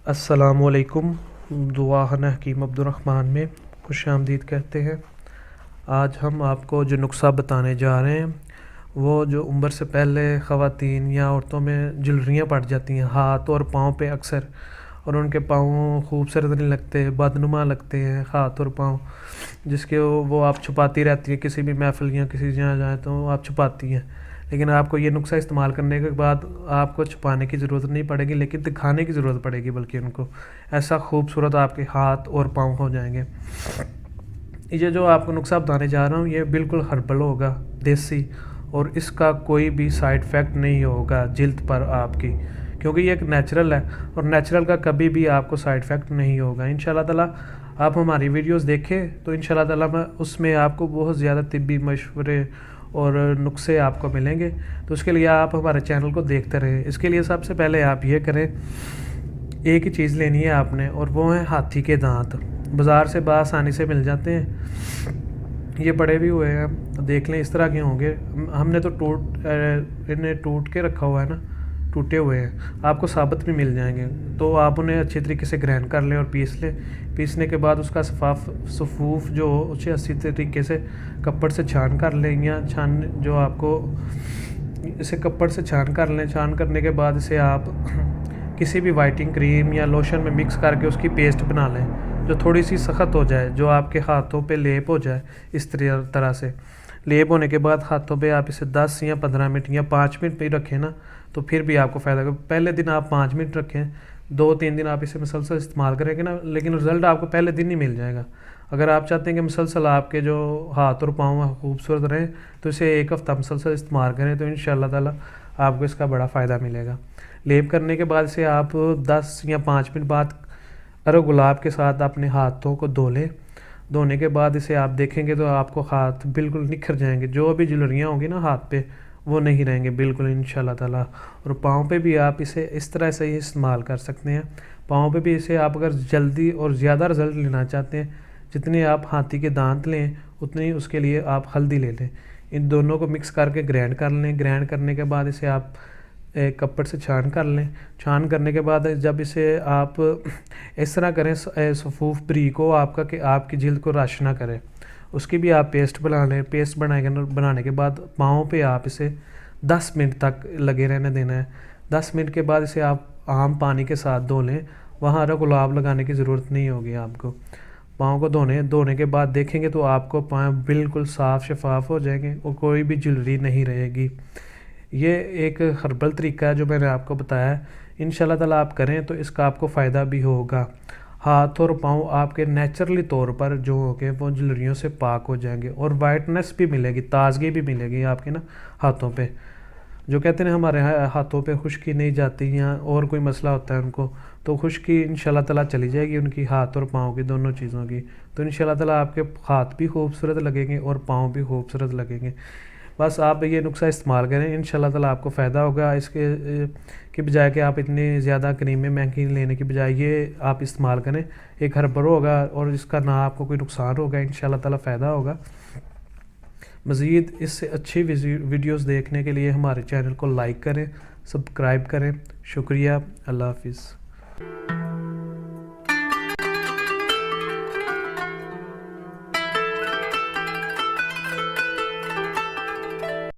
अस्सलामुअलैकुम। दुआहन हकीम अब्दुर्रहमान में खुश आमदीद कहते हैं। आज हम आपको जो नुस्खा बताने जा रहे हैं वो जो उम्र से पहले ख़वातीन या औरतों में झुर्रियाँ पड़ जाती हैं हाथ और पाँव पे अक्सर, और उनके पाँव खूबसूरत नहीं लगते, बदनुमा लगते हैं हाथ और पाँव, जिसके वो आप छुपाती रहती है किसी भी महफ़िल या किसी जगह जाए तो आप छुपाती हैं। लेकिन आपको ये नुस्खा इस्तेमाल करने के बाद आपको छुपाने की ज़रूरत नहीं पड़ेगी, लेकिन दिखाने की ज़रूरत पड़ेगी, बल्कि उनको ऐसा खूबसूरत आपके हाथ और पाँव हो जाएंगे। ये जो आपको नुस्खा बताने जा रहा हूँ ये बिल्कुल हर्बल होगा, देसी, और इसका कोई भी साइड इफ़ेक्ट नहीं होगा जिल्द पर आपकी, क्योंकि ये एक नेचुरल है और नेचुरल का कभी भी आपको साइड इफ़ेक्ट नहीं होगा। इंशाल्लाह ताला आप हमारी वीडियोस देखें तो इंशाल्लाह ताला मैं उसमें आपको बहुत ज़्यादा तिब्बी मशवरे और नुस्खे आपको मिलेंगे। तो उसके लिए आप हमारे चैनल को देखते रहें। इसके लिए सबसे पहले आप ये करें, एक ही चीज़ लेनी है आपने, और वो है हाथी के दांत। बाज़ार से बआसानी से मिल जाते हैं, ये पड़े भी हुए हैं, देख लें इस तरह के होंगे। हमने तो इन्हें टूट के रखा हुआ है ना, टूटे हुए हैं, आपको साबित भी मिल जाएंगे। तो आप उन्हें अच्छे तरीके से ग्राइंड कर लें और पीस लें। पीसने के बाद उसका सफूफ जो हो उसे अच्छी तरीके से कपड़ से छान कर लें, या छान जो आपको इसे कपड़ से छान कर लें। छान करने के बाद इसे आप किसी भी वाइटिंग क्रीम या लोशन में मिक्स करके उसकी पेस्ट बना लें, जो थोड़ी सी सख्त हो जाए, जो आपके हाथों पे लेप हो जाए। इस तरह से लेप होने के बाद हाथों पे आप इसे 10 या 15 मिनट या 5 मिनट पे रखें ना, तो फिर भी आपको फ़ायदा होगा। पहले दिन आप 5 मिनट रखें, 2-3 दिन आप इसे मुसलसल इस्तेमाल करेंगे ना, लेकिन रिज़ल्ट आपको पहले दिन ही मिल जाएगा। अगर आप चाहते हैं कि मुसलसल आपके जो हाथ और पाँव खूबसूरत रहें तो इसे 1 हफ़्ता मुसलसल इस्तेमाल करें, तो इंशाअल्लाह ताला आपको इसका बड़ा फ़ायदा मिलेगा। लेप करने के बाद इसे आप 10 या 5 मिनट बाद अरो गुलाब के साथ अपने हाथों को धो लें। धोने के बाद इसे आप देखेंगे तो आपको हाथ बिल्कुल निखर जाएंगे, जो भी झुर्रियाँ होंगी ना हाथ पे वो नहीं रहेंगे बिल्कुल इंशाल्लाह ताला। और पाँव पे भी आप इसे इस तरह से ही इस्तेमाल कर सकते हैं। पाँव पे भी इसे आप अगर जल्दी और ज़्यादा रिज़ल्ट लेना चाहते हैं, जितने आप हाथी के दांत लें उतने ही उसके लिए आप हल्दी ले लें। इन दोनों को मिक्स करके ग्राइंड कर लें। ग्राइंड करने के बाद इसे आप एक कपड़ से छान कर लें। छान करने के बाद जब इसे आप इस तरह करें सफूफ ब्रीक हो आपका कि आपकी जिल्द को रश ना करे, उसकी भी आप पेस्ट बना लें। पेस्ट बनाने के बाद पाँव पे आप इसे 10 मिनट तक लगे रहने देना है। 10 मिनट के बाद इसे आप आम पानी के साथ धो लें। वहाँ हरा गुलाब लगाने की ज़रूरत नहीं होगी आपको। पाँव को धोने के बाद देखेंगे तो आपको पाँव बिल्कुल साफ़ शफाफ हो जाएंगे और कोई भी झुर्री नहीं रहेगी। ये एक हर्बल तरीका है जो मैंने आपको बताया है। इंशाल्लाह ताला आप करें तो इसका आपको फ़ायदा भी होगा। हाथ और पाँव आपके नेचुरली तौर पर जो होंगे वो झुर्रियों से पाक हो जाएंगे, और वाइटनेस भी मिलेगी, ताजगी भी मिलेगी आपके ना हाथों पे। जो कहते हैं हमारे हाथों पे खुश्की नहीं जाती या और कोई मसला होता है उनको, तो खुश्की इंशाल्लाह ताला चली जाएगी उनकी, हाथ और पाँव की दोनों चीज़ों की। तो इंशाल्लाह ताला आपके हाथ भी खूबसूरत लगेंगे और पाँव भी खूबसूरत लगेंगे। बस आप ये नुस्खा इस्तेमाल करें, इंशाल्लाह ताला आपको फ़ायदा होगा। इसके के बजाय कि आप इतनी ज़्यादा क्रीमें महंगी लेने की बजाय ये आप इस्तेमाल करें। एक हर्बल होगा और इसका ना आपको कोई नुकसान होगा, इंशाल्लाह ताला फ़ायदा होगा। मज़ीद इससे अच्छी वीडियोस देखने के लिए हमारे चैनल को लाइक करें, सब्सक्राइब करें। शुक्रिया। अल्लाह हाफिज़।